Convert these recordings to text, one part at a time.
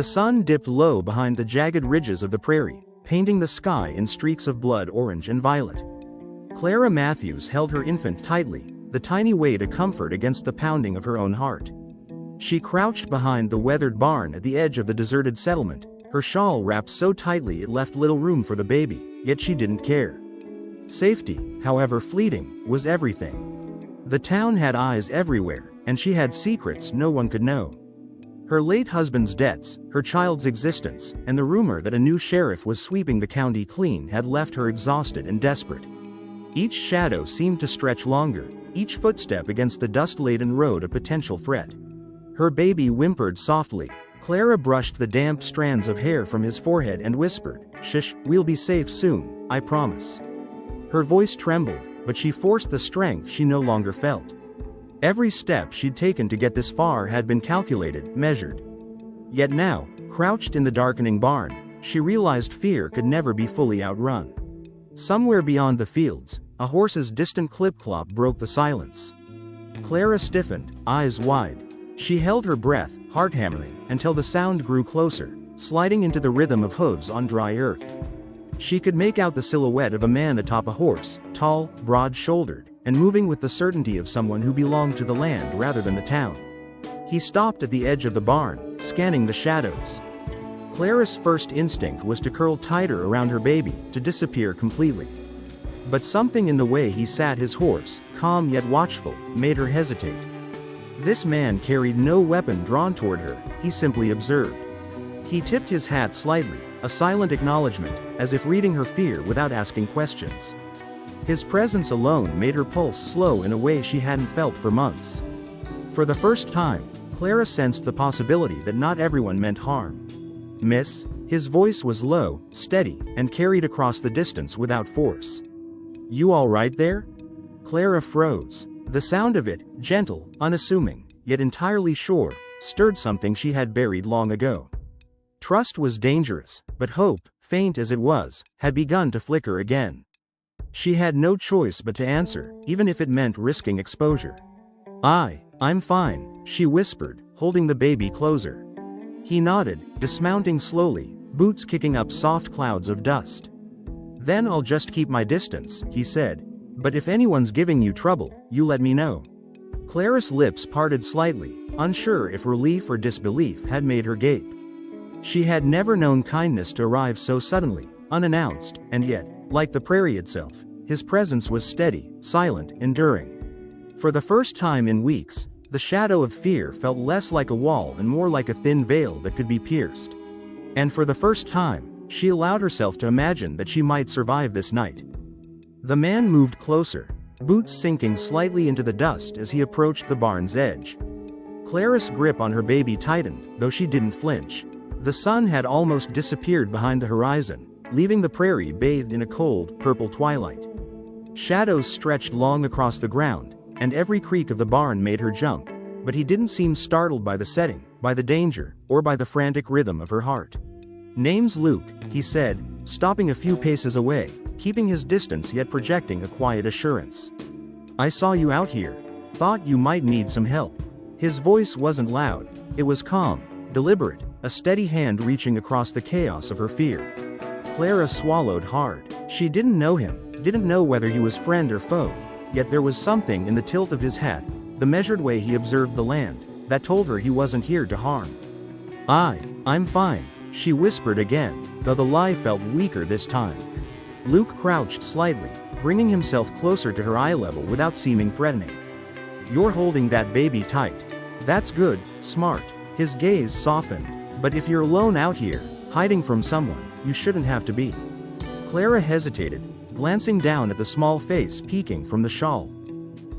The sun dipped low behind the jagged ridges of the prairie, painting the sky in streaks of blood orange and violet. Clara Matthews held her infant tightly, the tiny weight a comfort against the pounding of her own heart. She crouched behind the weathered barn at the edge of the deserted settlement, her shawl wrapped so tightly it left little room for the baby, yet she didn't care. Safety, however fleeting, was everything. The town had eyes everywhere, and she had secrets no one could know. Her late husband's debts, her child's existence, and the rumor that a new sheriff was sweeping the county clean had left her exhausted and desperate. Each shadow seemed to stretch longer, each footstep against the dust-laden road a potential threat. Her baby whimpered softly. Clara brushed the damp strands of hair from his forehead and whispered, "Shush, we'll be safe soon, I promise." Her voice trembled, but she forced the strength she no longer felt. Every step she'd taken to get this far had been calculated, measured. Yet now, crouched in the darkening barn, she realized fear could never be fully outrun. Somewhere beyond the fields, a horse's distant clip-clop broke the silence. Clara stiffened, eyes wide. She held her breath, heart hammering, until the sound grew closer, sliding into the rhythm of hooves on dry earth. She could make out the silhouette of a man atop a horse, tall, broad-shouldered, and moving with the certainty of someone who belonged to the land rather than the town. He stopped at the edge of the barn, scanning the shadows. Clara's first instinct was to curl tighter around her baby, to disappear completely. But something in the way he sat his horse, calm yet watchful, made her hesitate. This man carried no weapon drawn toward her, he simply observed. He tipped his hat slightly, a silent acknowledgement, as if reading her fear without asking questions. His presence alone made her pulse slow in a way she hadn't felt for months. For the first time, Clara sensed the possibility that not everyone meant harm. "Miss?" His voice was low, steady, and carried across the distance without force. "You all right there?" Clara froze. The sound of it, gentle, unassuming, yet entirely sure, stirred something she had buried long ago. Trust was dangerous, but hope, faint as it was, had begun to flicker again. She had no choice but to answer, even if it meant risking exposure. I'm fine," she whispered, holding the baby closer. He nodded, dismounting slowly, boots kicking up soft clouds of dust. "Then I'll just keep my distance," he said. "But if anyone's giving you trouble, you let me know." Clara's lips parted slightly, unsure if relief or disbelief had made her gape. She had never known kindness to arrive so suddenly, unannounced, and yet, like the prairie itself, his presence was steady, silent, enduring. For the first time in weeks, the shadow of fear felt less like a wall and more like a thin veil that could be pierced. And for the first time, she allowed herself to imagine that she might survive this night. The man moved closer, boots sinking slightly into the dust as he approached the barn's edge. Clara's grip on her baby tightened, though she didn't flinch. The sun had almost disappeared behind the horizon, leaving the prairie bathed in a cold, purple twilight. Shadows stretched long across the ground, and every creak of the barn made her jump, but he didn't seem startled by the setting, by the danger, or by the frantic rhythm of her heart. "Name's Luke," he said, stopping a few paces away, keeping his distance yet projecting a quiet assurance. "I saw you out here. Thought you might need some help." His voice wasn't loud, it was calm, deliberate, a steady hand reaching across the chaos of her fear. Clara swallowed hard. She didn't know him, didn't know whether he was friend or foe, yet there was something in the tilt of his hat, the measured way he observed the land, that told her he wasn't here to harm. I'm fine," she whispered again, though the lie felt weaker this time. Luke crouched slightly, bringing himself closer to her eye level without seeming threatening. "You're holding that baby tight. That's good, smart." His gaze softened. "But if you're alone out here, hiding from someone, you shouldn't have to be." Clara hesitated, glancing down at the small face peeking from the shawl.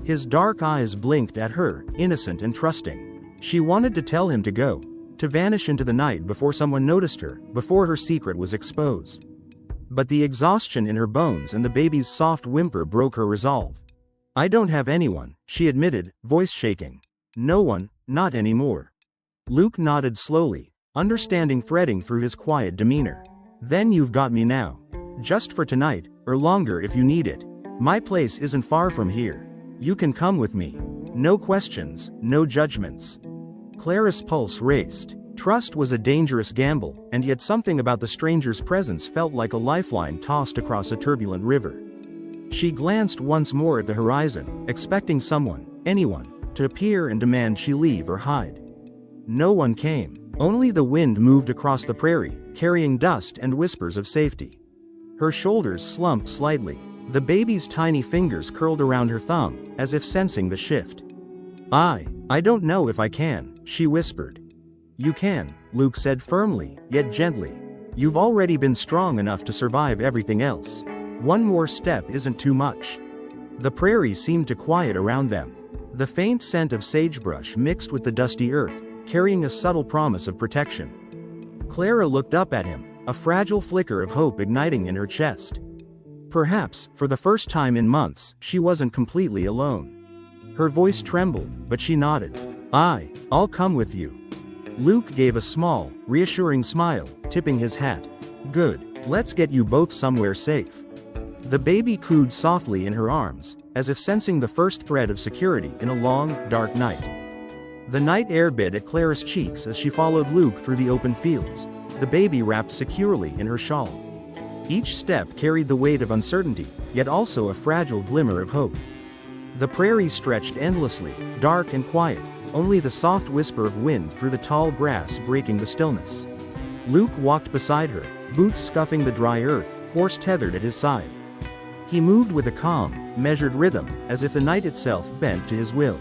His dark eyes blinked at her, innocent and trusting. She wanted to tell him to go, to vanish into the night before someone noticed her, before her secret was exposed. But the exhaustion in her bones and the baby's soft whimper broke her resolve. "I don't have anyone," she admitted, voice shaking. "No one, not anymore." Luke nodded slowly, understanding threading through his quiet demeanor. "Then you've got me now. Just for tonight, or longer if you need it. My place isn't far from here. You can come with me. No questions, no judgments." Clara's pulse raced. Trust was a dangerous gamble, and yet something about the stranger's presence felt like a lifeline tossed across a turbulent river. She glanced once more at the horizon, expecting someone, anyone, to appear and demand she leave or hide. No one came. Only the wind moved across the prairie, carrying dust and whispers of safety. Her shoulders slumped slightly. The baby's tiny fingers curled around her thumb, as if sensing the shift. I don't know if I can," she whispered. "You can," Luke said firmly, yet gently. "You've already been strong enough to survive everything else. One more step isn't too much." The prairie seemed to quiet around them. The faint scent of sagebrush mixed with the dusty earth, carrying a subtle promise of protection. Clara looked up at him, a fragile flicker of hope igniting in her chest. Perhaps, for the first time in months, she wasn't completely alone. Her voice trembled, but she nodded. I'll come with you." Luke gave a small, reassuring smile, tipping his hat. "Good, let's get you both somewhere safe." The baby cooed softly in her arms, as if sensing the first thread of security in a long, dark night. The night air bit at Clara's cheeks as she followed Luke through the open fields, the baby wrapped securely in her shawl. Each step carried the weight of uncertainty, yet also a fragile glimmer of hope. The prairie stretched endlessly, dark and quiet, only the soft whisper of wind through the tall grass breaking the stillness. Luke walked beside her, boots scuffing the dry earth, horse tethered at his side. He moved with a calm, measured rhythm, as if the night itself bent to his will.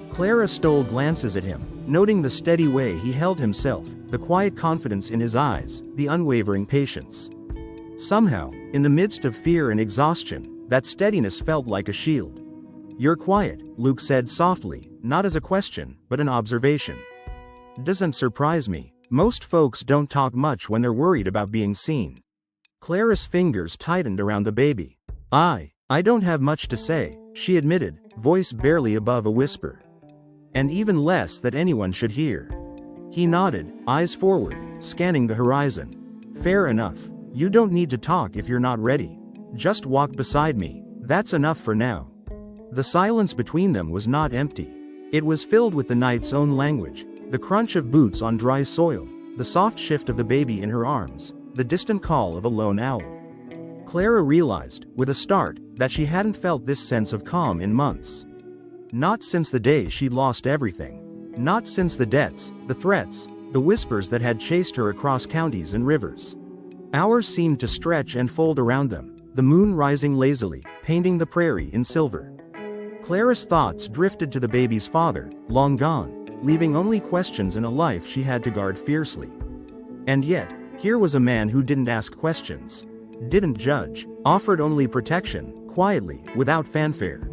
Clara stole glances at him, noting the steady way he held himself, the quiet confidence in his eyes, the unwavering patience. Somehow, in the midst of fear and exhaustion, that steadiness felt like a shield. "You're quiet," Luke said softly, not as a question, but an observation. "Doesn't surprise me. Most folks don't talk much when they're worried about being seen." Clara's fingers tightened around the baby. I don't have much to say," she admitted, voice barely above a whisper. "And even less that anyone should hear." He nodded, eyes forward, scanning the horizon. "Fair enough. You don't need to talk if you're not ready. Just walk beside me. That's enough for now." The silence between them was not empty. It was filled with the night's own language, the crunch of boots on dry soil, the soft shift of the baby in her arms, the distant call of a lone owl. Clara realized, with a start, that she hadn't felt this sense of calm in months. Not since the day she'd lost everything. Not since the debts, the threats, the whispers that had chased her across counties and rivers. Hours seemed to stretch and fold around them, the moon rising lazily, painting the prairie in silver. Clara's thoughts drifted to the baby's father, long gone, leaving only questions in a life she had to guard fiercely. And yet, here was a man who didn't ask questions, didn't judge, offered only protection, quietly, without fanfare.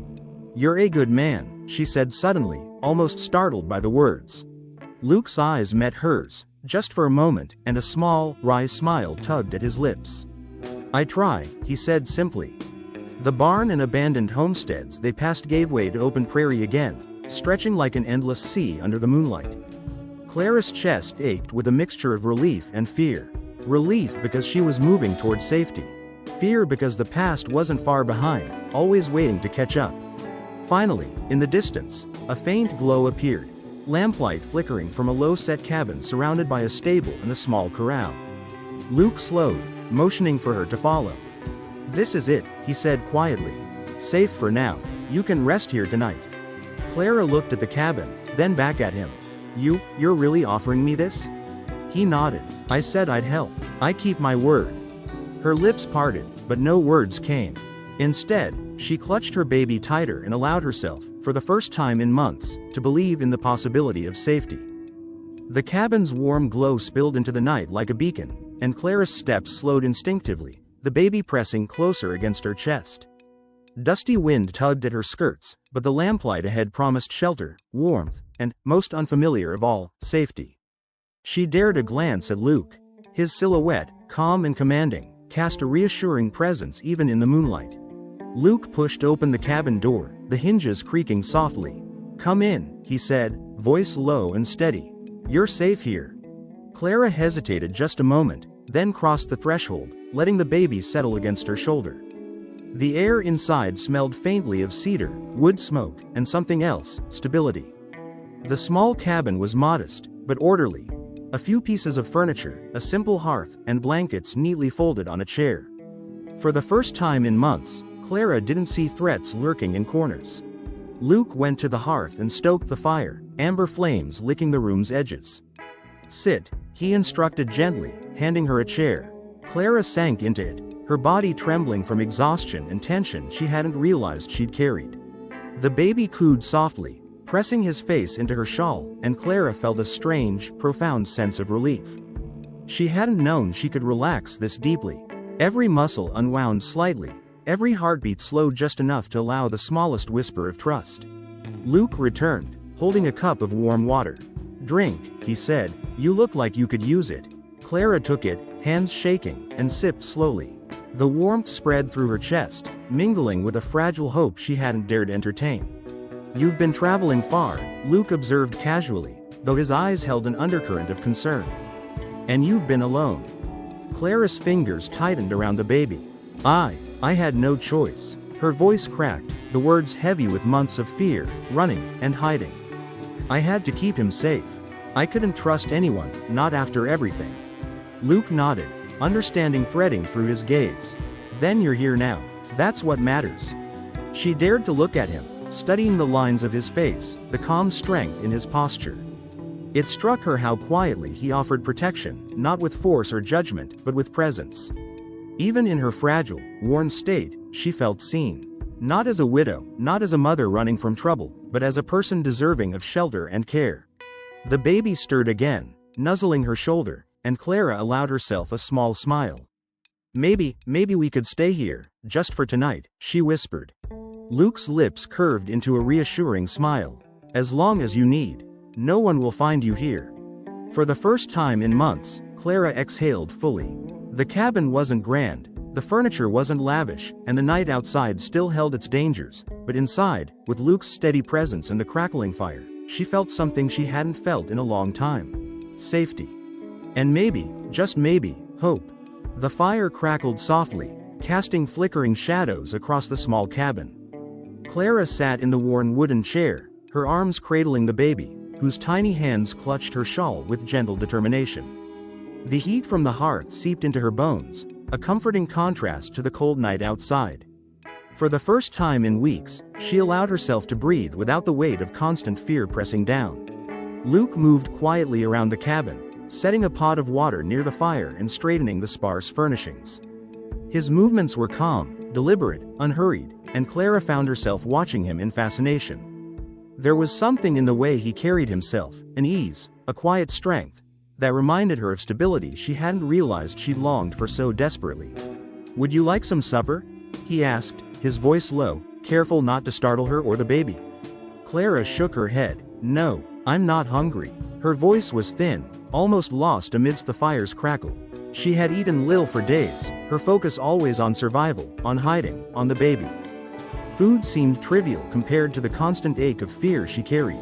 "You're a good man," she said suddenly, almost startled by the words. Luke's eyes met hers, just for a moment, and a small, wry smile tugged at his lips. "I try," he said simply. The barn and abandoned homesteads they passed gave way to open prairie again, stretching like an endless sea under the moonlight. Clara's chest ached with a mixture of relief and fear. Relief because she was moving toward safety. Fear because the past wasn't far behind, always waiting to catch up. Finally, in the distance, a faint glow appeared, lamplight flickering from a low-set cabin surrounded by a stable and a small corral. Luke slowed, motioning for her to follow. "This is it," he said quietly. "Safe for now. You can rest here tonight." Clara looked at the cabin, then back at him. You're really offering me this?" He nodded. "I said I'd help. I keep my word." Her lips parted, but no words came. Instead, she clutched her baby tighter and allowed herself, for the first time in months, to believe in the possibility of safety. The cabin's warm glow spilled into the night like a beacon, and Clara's steps slowed instinctively, the baby pressing closer against her chest. Dusty wind tugged at her skirts, but the lamplight ahead promised shelter, warmth, and, most unfamiliar of all, safety. She dared a glance at Luke. His silhouette, calm and commanding, cast a reassuring presence even in the moonlight. Luke pushed open the cabin door, the hinges creaking softly. "Come in," he said, voice low and steady. "You're safe here." Clara hesitated just a moment, then crossed the threshold, letting the baby settle against her shoulder. The air inside smelled faintly of cedar, wood smoke, and something else, stability. The small cabin was modest, but orderly. A few pieces of furniture, a simple hearth, and blankets neatly folded on a chair. For the first time in months, Clara didn't see threats lurking in corners. Luke went to the hearth and stoked the fire, amber flames licking the room's edges. "Sit," he instructed gently, handing her a chair. Clara sank into it, her body trembling from exhaustion and tension she hadn't realized she'd carried. The baby cooed softly, pressing his face into her shawl, and Clara felt a strange, profound sense of relief. She hadn't known she could relax this deeply. Every muscle unwound slightly, every heartbeat slowed just enough to allow the smallest whisper of trust. Luke returned, holding a cup of warm water. "Drink," he said. "You look like you could use it." Clara took it, hands shaking, and sipped slowly. The warmth spread through her chest, mingling with a fragile hope she hadn't dared entertain. "You've been traveling far," Luke observed casually, though his eyes held an undercurrent of concern. "And you've been alone." Clara's fingers tightened around the baby. I had no choice." Her voice cracked, the words heavy with months of fear, running, and hiding. "I had to keep him safe. I couldn't trust anyone, not after everything." Luke nodded, understanding threading through his gaze. "Then you're here now. That's what matters." She dared to look at him, studying the lines of his face, the calm strength in his posture. It struck her how quietly he offered protection, not with force or judgment, but with presence. Even in her fragile, worn state, she felt seen. Not as a widow, not as a mother running from trouble, but as a person deserving of shelter and care. The baby stirred again, nuzzling her shoulder, and Clara allowed herself a small smile. Maybe we could stay here, just for tonight," she whispered. Luke's lips curved into a reassuring smile. "As long as you need. No one will find you here." For the first time in months, Clara exhaled fully. The cabin wasn't grand, the furniture wasn't lavish, and the night outside still held its dangers, but inside, with Luke's steady presence and the crackling fire, she felt something she hadn't felt in a long time. Safety. And maybe, just maybe, hope. The fire crackled softly, casting flickering shadows across the small cabin. Clara sat in the worn wooden chair, her arms cradling the baby, whose tiny hands clutched her shawl with gentle determination. The heat from the hearth seeped into her bones, a comforting contrast to the cold night outside. For the first time in weeks, she allowed herself to breathe without the weight of constant fear pressing down. Luke moved quietly around the cabin, setting a pot of water near the fire and straightening the sparse furnishings. His movements were calm, deliberate, unhurried, and Clara found herself watching him in fascination. There was something in the way he carried himself, an ease, a quiet strength, that reminded her of stability she hadn't realized she'd longed for so desperately. "Would you like some supper?" he asked, his voice low, careful not to startle her or the baby. Clara shook her head. "No, I'm not hungry." Her voice was thin, almost lost amidst the fire's crackle. She had eaten little for days, her focus always on survival, on hiding, on the baby. Food seemed trivial compared to the constant ache of fear she carried.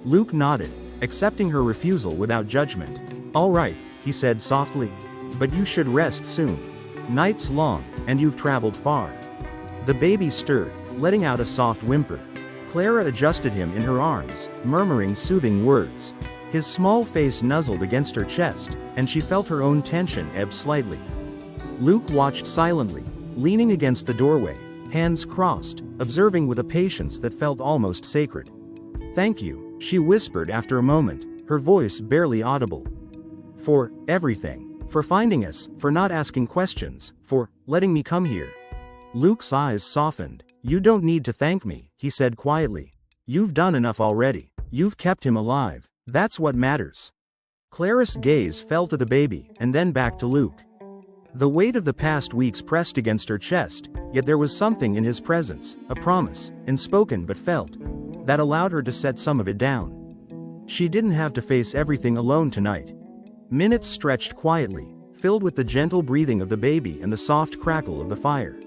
Luke nodded, accepting her refusal without judgment. "All right," he said softly. "But you should rest soon. Night's long, and you've traveled far." The baby stirred, letting out a soft whimper. Clara adjusted him in her arms, murmuring soothing words. His small face nuzzled against her chest, and she felt her own tension ebb slightly. Luke watched silently, leaning against the doorway, hands crossed, observing with a patience that felt almost sacred. "Thank you," she whispered after a moment, her voice barely audible. "For everything. For finding us, for not asking questions, for letting me come here." Luke's eyes softened. "You don't need to thank me," he said quietly. "You've done enough already. You've kept him alive. That's what matters." Clara's gaze fell to the baby, and then back to Luke. The weight of the past weeks pressed against her chest, yet there was something in his presence, a promise, unspoken but felt, that allowed her to set some of it down. She didn't have to face everything alone tonight. Minutes stretched quietly, filled with the gentle breathing of the baby and the soft crackle of the fire.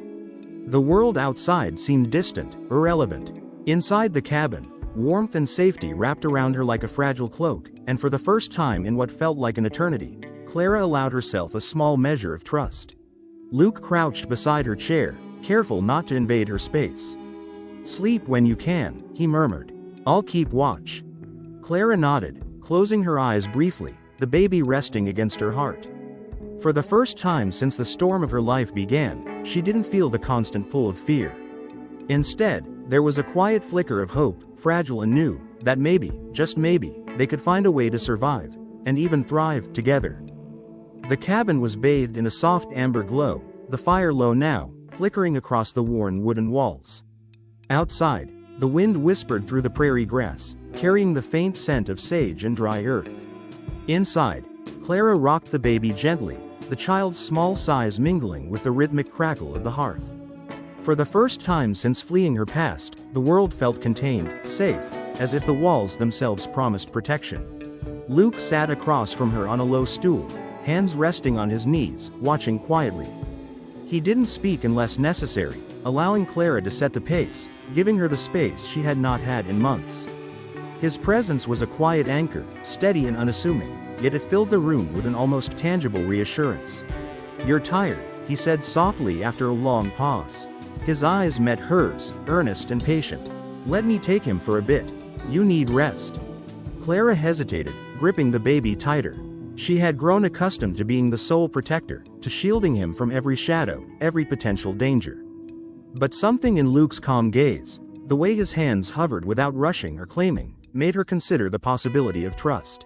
The world outside seemed distant, irrelevant. Inside the cabin, warmth and safety wrapped around her like a fragile cloak, and for the first time in what felt like an eternity, Clara allowed herself a small measure of trust. Luke crouched beside her chair, careful not to invade her space. "Sleep when you can," he murmured. "I'll keep watch." Clara nodded, closing her eyes briefly, the baby resting against her heart. For the first time since the storm of her life began, she didn't feel the constant pull of fear. Instead, there was a quiet flicker of hope, fragile and new, that maybe, just maybe, they could find a way to survive, and even thrive, together. The cabin was bathed in a soft amber glow, the fire low now, flickering across the worn wooden walls. Outside, the wind whispered through the prairie grass, carrying the faint scent of sage and dry earth. Inside, Clara rocked the baby gently, the child's small sighs mingling with the rhythmic crackle of the hearth. For the first time since fleeing her past, the world felt contained, safe, as if the walls themselves promised protection. Luke sat across from her on a low stool, hands resting on his knees, watching quietly. He didn't speak unless necessary, allowing Clara to set the pace, giving her the space she had not had in months. His presence was a quiet anchor, steady and unassuming, yet it filled the room with an almost tangible reassurance. "You're tired," he said softly after a long pause. His eyes met hers, earnest and patient. "Let me take him for a bit. You need rest." Clara hesitated, gripping the baby tighter. She had grown accustomed to being the sole protector, to shielding him from every shadow, every potential danger. But something in Luke's calm gaze, the way his hands hovered without rushing or claiming, made her consider the possibility of trust.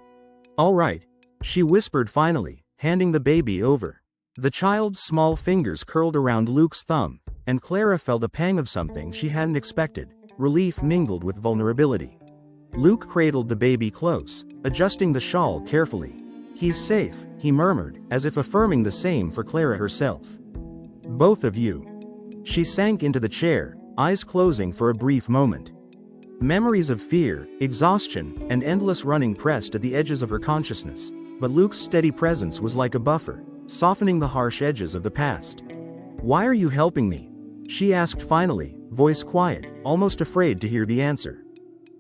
"All right," she whispered finally, handing the baby over. The child's small fingers curled around Luke's thumb, and Clara felt a pang of something she hadn't expected, relief mingled with vulnerability. Luke cradled the baby close, adjusting the shawl carefully. "He's safe," he murmured, as if affirming the same for Clara herself. "Both of you." She sank into the chair, eyes closing for a brief moment. Memories of fear, exhaustion, and endless running pressed at the edges of her consciousness, but Luke's steady presence was like a buffer, softening the harsh edges of the past. "Why are you helping me?" she asked finally, voice quiet, almost afraid to hear the answer.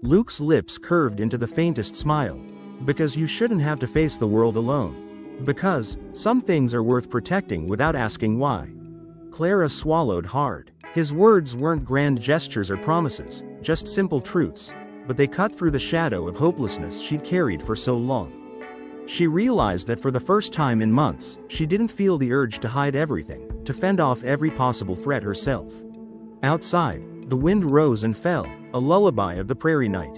Luke's lips curved into the faintest smile. "Because you shouldn't have to face the world alone. Because some things are worth protecting without asking why." Clara swallowed hard. His words weren't grand gestures or promises, just simple truths, but they cut through the shadow of hopelessness she'd carried for so long. She realized that for the first time in months, she didn't feel the urge to hide everything, to fend off every possible threat herself. Outside, the wind rose and fell, a lullaby of the prairie night.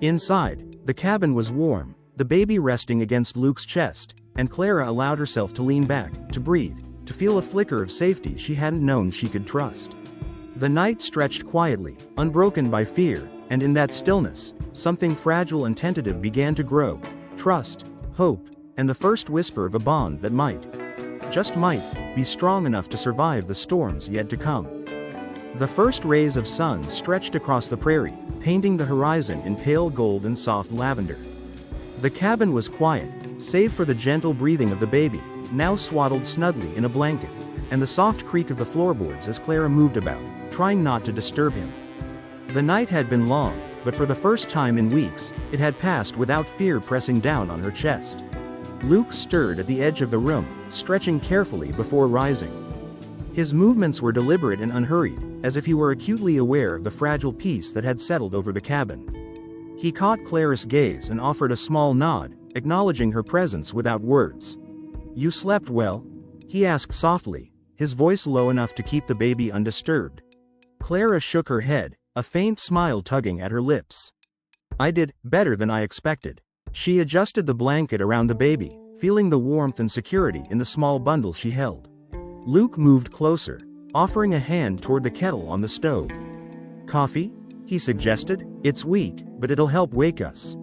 Inside, the cabin was warm, the baby resting against Luke's chest, and Clara allowed herself to lean back, to breathe, to feel a flicker of safety she hadn't known she could trust. The night stretched quietly, unbroken by fear, and in that stillness, something fragile and tentative began to grow: trust, hope, and the first whisper of a bond that might, just might, be strong enough to survive the storms yet to come. The first rays of sun stretched across the prairie, painting the horizon in pale gold and soft lavender. The cabin was quiet, save for the gentle breathing of the baby, now swaddled snugly in a blanket, and the soft creak of the floorboards as Clara moved about, trying not to disturb him. The night had been long, but for the first time in weeks, it had passed without fear pressing down on her chest. Luke stirred at the edge of the room, stretching carefully before rising. His movements were deliberate and unhurried, as if he were acutely aware of the fragile peace that had settled over the cabin. He caught Clara's gaze and offered a small nod, acknowledging her presence without words. "You slept well?" he asked softly, his voice low enough to keep the baby undisturbed. Clara shook her head, a faint smile tugging at her lips. "I did better than I expected." She adjusted the blanket around the baby, feeling the warmth and security in the small bundle she held. Luke moved closer, offering a hand toward the kettle on the stove. "Coffee?" he suggested. "It's weak, but it'll help wake us."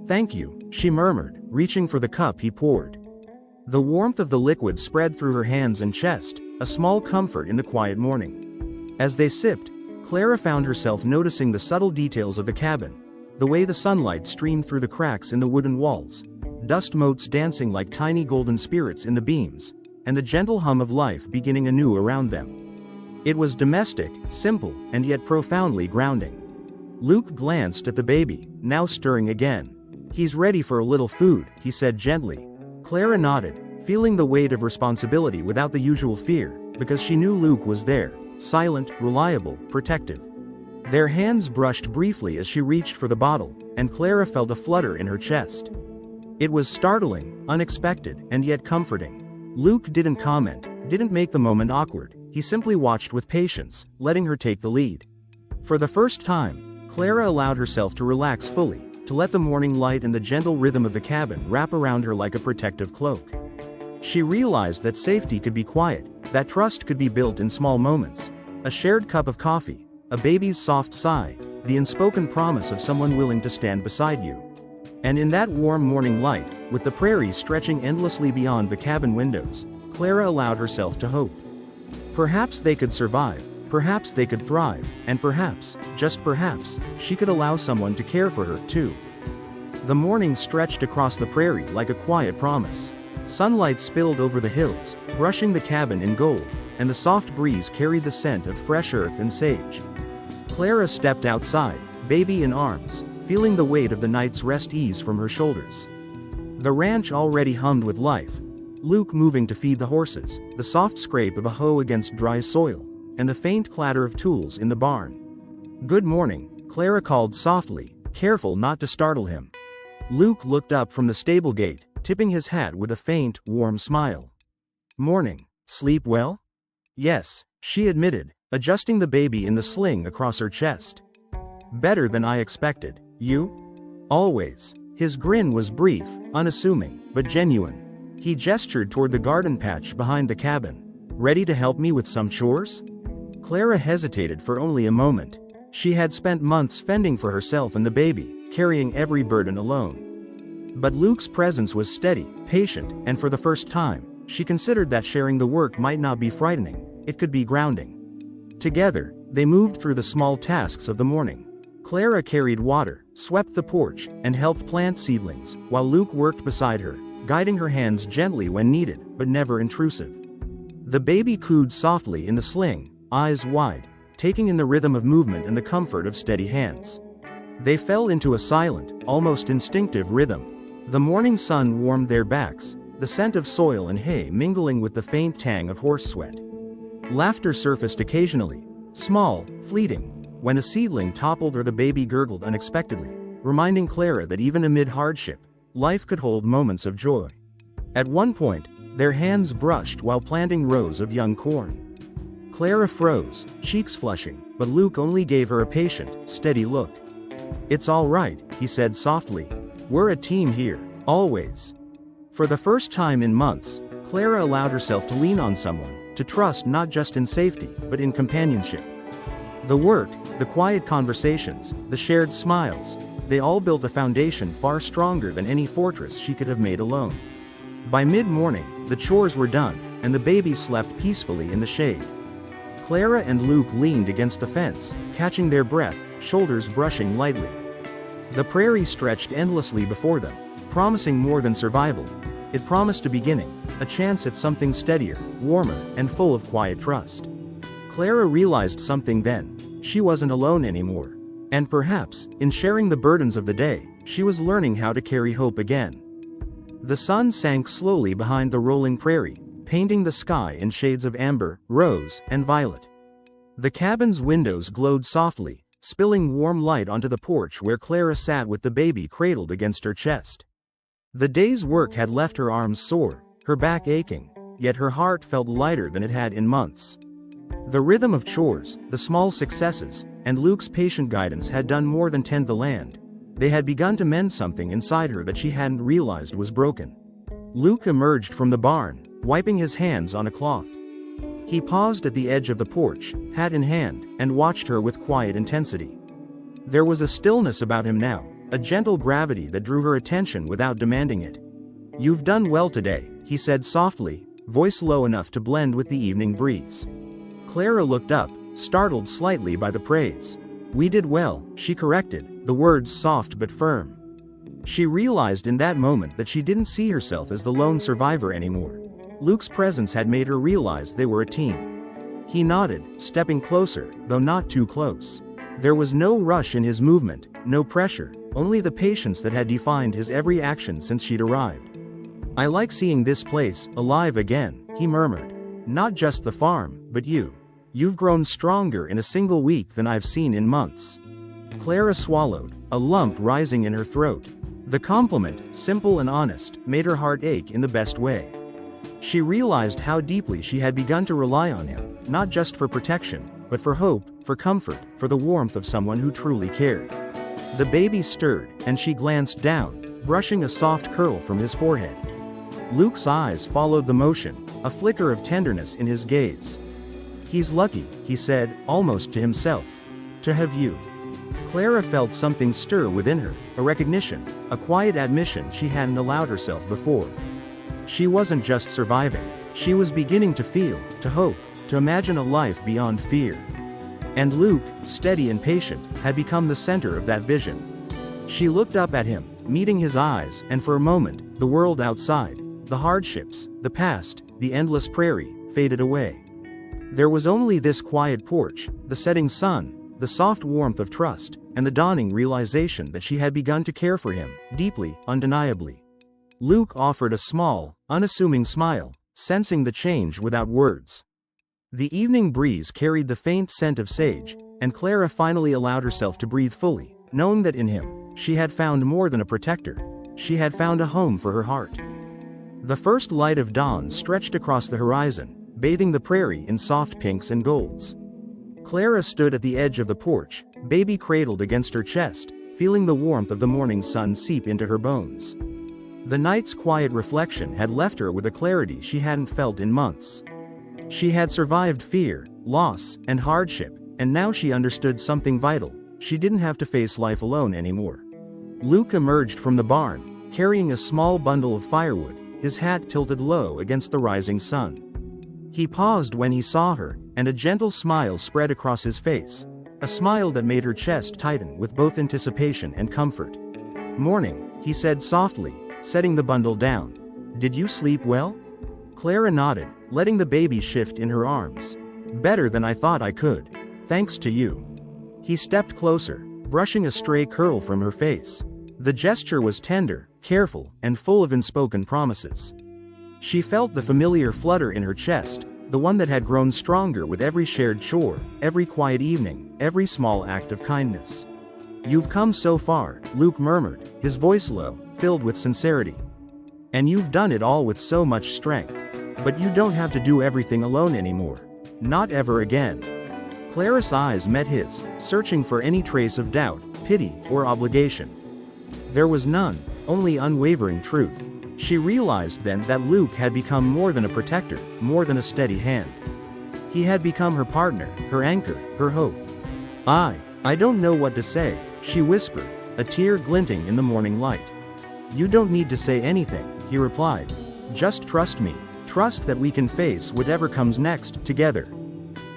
"Thank you," she murmured, reaching for the cup he poured. The warmth of the liquid spread through her hands and chest, a small comfort in the quiet morning. As they sipped, Clara found herself noticing the subtle details of the cabin, the way the sunlight streamed through the cracks in the wooden walls, dust motes dancing like tiny golden spirits in the beams, and the gentle hum of life beginning anew around them. It was domestic, simple, and yet profoundly grounding. Luke glanced at the baby, now stirring again. "He's ready for a little food," he said gently. Clara nodded, feeling the weight of responsibility without the usual fear, because she knew Luke was there, silent, reliable, protective. Their hands brushed briefly as she reached for the bottle, and Clara felt a flutter in her chest. It was startling, unexpected, and yet comforting. Luke didn't comment, didn't make the moment awkward. He simply watched with patience, letting her take the lead. For the first time, Clara allowed herself to relax fully, to let the morning light and the gentle rhythm of the cabin wrap around her like a protective cloak. She realized that safety could be quiet, that trust could be built in small moments. A shared cup of coffee, a baby's soft sigh, the unspoken promise of someone willing to stand beside you. And in that warm morning light, with the prairie stretching endlessly beyond the cabin windows, Clara allowed herself to hope. Perhaps they could survive, perhaps they could thrive, and perhaps, just perhaps, she could allow someone to care for her, too. The morning stretched across the prairie like a quiet promise. Sunlight spilled over the hills, brushing the cabin in gold, and the soft breeze carried the scent of fresh earth and sage. Clara stepped outside, baby in arms, feeling the weight of the night's rest ease from her shoulders. The ranch already hummed with life. Luke moving to feed the horses, the soft scrape of a hoe against dry soil, and the faint clatter of tools in the barn. "Good morning," Clara called softly, careful not to startle him. Luke looked up from the stable gate, tipping his hat with a faint, warm smile. "Morning. Sleep well?" "Yes," she admitted, adjusting the baby in the sling across her chest. "Better than I expected. You?" "Always." His grin was brief, unassuming, but genuine. He gestured toward the garden patch behind the cabin. "Ready to help me with some chores?" Clara hesitated for only a moment. She had spent months fending for herself and the baby, carrying every burden alone. But Luke's presence was steady, patient, and for the first time, she considered that sharing the work might not be frightening, it could be grounding. Together, they moved through the small tasks of the morning. Clara carried water, swept the porch, and helped plant seedlings, while Luke worked beside her, guiding her hands gently when needed, but never intrusive. The baby cooed softly in the sling, eyes wide, taking in the rhythm of movement and the comfort of steady hands. They fell into a silent, almost instinctive rhythm. The morning sun warmed their backs, the scent of soil and hay mingling with the faint tang of horse sweat. Laughter surfaced occasionally, small, fleeting, when a seedling toppled or the baby gurgled unexpectedly, reminding Clara that even amid hardship, life could hold moments of joy. At one point, their hands brushed while planting rows of young corn. Clara froze, cheeks flushing, but Luke only gave her a patient, steady look. "It's all right," he said softly. "We're a team here, always." For the first time in months, Clara allowed herself to lean on someone, to trust not just in safety, but in companionship. The work, the quiet conversations, the shared smiles, they all built a foundation far stronger than any fortress she could have made alone. By mid-morning, the chores were done, and the baby slept peacefully in the shade. Clara and Luke leaned against the fence, catching their breath, shoulders brushing lightly. The prairie stretched endlessly before them, promising more than survival. It promised a beginning, a chance at something steadier, warmer, and full of quiet trust. Clara realized something then. She wasn't alone anymore. And perhaps, in sharing the burdens of the day, she was learning how to carry hope again. The sun sank slowly behind the rolling prairie, painting the sky in shades of amber, rose, and violet. The cabin's windows glowed softly, spilling warm light onto the porch where Clara sat with the baby cradled against her chest. The day's work had left her arms sore, her back aching, yet her heart felt lighter than it had in months. The rhythm of chores, the small successes, and Luke's patient guidance had done more than tend the land. They had begun to mend something inside her that she hadn't realized was broken. Luke emerged from the barn, wiping his hands on a cloth. He paused at the edge of the porch, hat in hand, and watched her with quiet intensity. There was a stillness about him now, a gentle gravity that drew her attention without demanding it. "You've done well today," he said softly, voice low enough to blend with the evening breeze. Clara looked up, startled slightly by the praise. "We did well," she corrected, the words soft but firm. She realized in that moment that she didn't see herself as the lone survivor anymore. Luke's presence had made her realize they were a team. He nodded, stepping closer, though not too close. There was no rush in his movement, no pressure, only the patience that had defined his every action since she'd arrived. "I like seeing this place alive again," he murmured. "Not just the farm, but you. You've grown stronger in a single week than I've seen in months." Clara swallowed, a lump rising in her throat. The compliment, simple and honest, made her heart ache in the best way. She realized how deeply she had begun to rely on him, not just for protection, but for hope, for comfort, for the warmth of someone who truly cared. The baby stirred, and she glanced down, brushing a soft curl from his forehead. Luke's eyes followed the motion, a flicker of tenderness in his gaze. "He's lucky," he said, almost to himself. "To have you." Clara felt something stir within her, a recognition, a quiet admission she hadn't allowed herself before. She wasn't just surviving, she was beginning to feel, to hope, to imagine a life beyond fear. And Luke, steady and patient, had become the center of that vision. She looked up at him, meeting his eyes, and for a moment, the world outside, the hardships, the past, the endless prairie, faded away. There was only this quiet porch, the setting sun, the soft warmth of trust, and the dawning realization that she had begun to care for him, deeply, undeniably. Luke offered a small, unassuming smile, sensing the change without words. The evening breeze carried the faint scent of sage, and Clara finally allowed herself to breathe fully, knowing that in him, she had found more than a protector. She had found a home for her heart. The first light of dawn stretched across the horizon, bathing the prairie in soft pinks and golds. Clara stood at the edge of the porch, baby cradled against her chest, feeling the warmth of the morning sun seep into her bones. The night's quiet reflection had left her with a clarity she hadn't felt in months. She had survived fear, loss, and hardship, and now she understood something vital: she didn't have to face life alone anymore. Luke emerged from the barn, carrying a small bundle of firewood, his hat tilted low against the rising sun. He paused when he saw her, and a gentle smile spread across his face, a smile that made her chest tighten with both anticipation and comfort. "Morning," he said softly, setting the bundle down. "Did you sleep well?" Clara nodded, letting the baby shift in her arms. "Better than I thought I could. Thanks to you." He stepped closer, brushing a stray curl from her face. The gesture was tender, careful, and full of unspoken promises. She felt the familiar flutter in her chest, the one that had grown stronger with every shared chore, every quiet evening, every small act of kindness. "You've come so far," Luke murmured, his voice low, filled with sincerity. "And you've done it all with so much strength. But you don't have to do everything alone anymore. Not ever again." Clara's eyes met his, searching for any trace of doubt, pity, or obligation. There was none, only unwavering truth. She realized then that Luke had become more than a protector, more than a steady hand. He had become her partner, her anchor, her hope. I don't know what to say," she whispered, a tear glinting in the morning light. "You don't need to say anything," he replied. "Just trust me. Trust that we can face whatever comes next, together."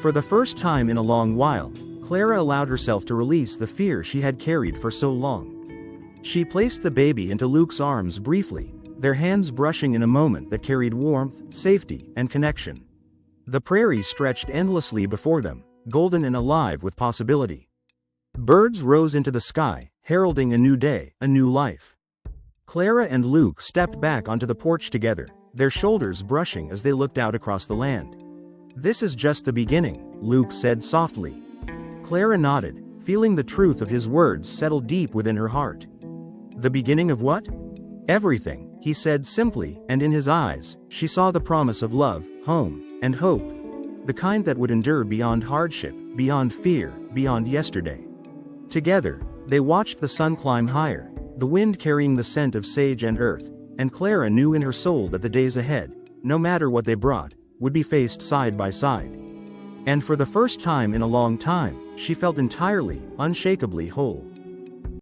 For the first time in a long while, Clara allowed herself to release the fear she had carried for so long. She placed the baby into Luke's arms briefly, their hands brushing in a moment that carried warmth, safety, and connection. The prairie stretched endlessly before them, golden and alive with possibility. Birds rose into the sky, heralding a new day, a new life. Clara and Luke stepped back onto the porch together, their shoulders brushing as they looked out across the land. "This is just the beginning," Luke said softly. Clara nodded, feeling the truth of his words settle deep within her heart. "The beginning of what?" "Everything," he said simply, and in his eyes, she saw the promise of love, home, and hope. The kind that would endure beyond hardship, beyond fear, beyond yesterday. Together, they watched the sun climb higher, the wind carrying the scent of sage and earth, and Clara knew in her soul that the days ahead, no matter what they brought, would be faced side by side. And for the first time in a long time, she felt entirely, unshakably whole.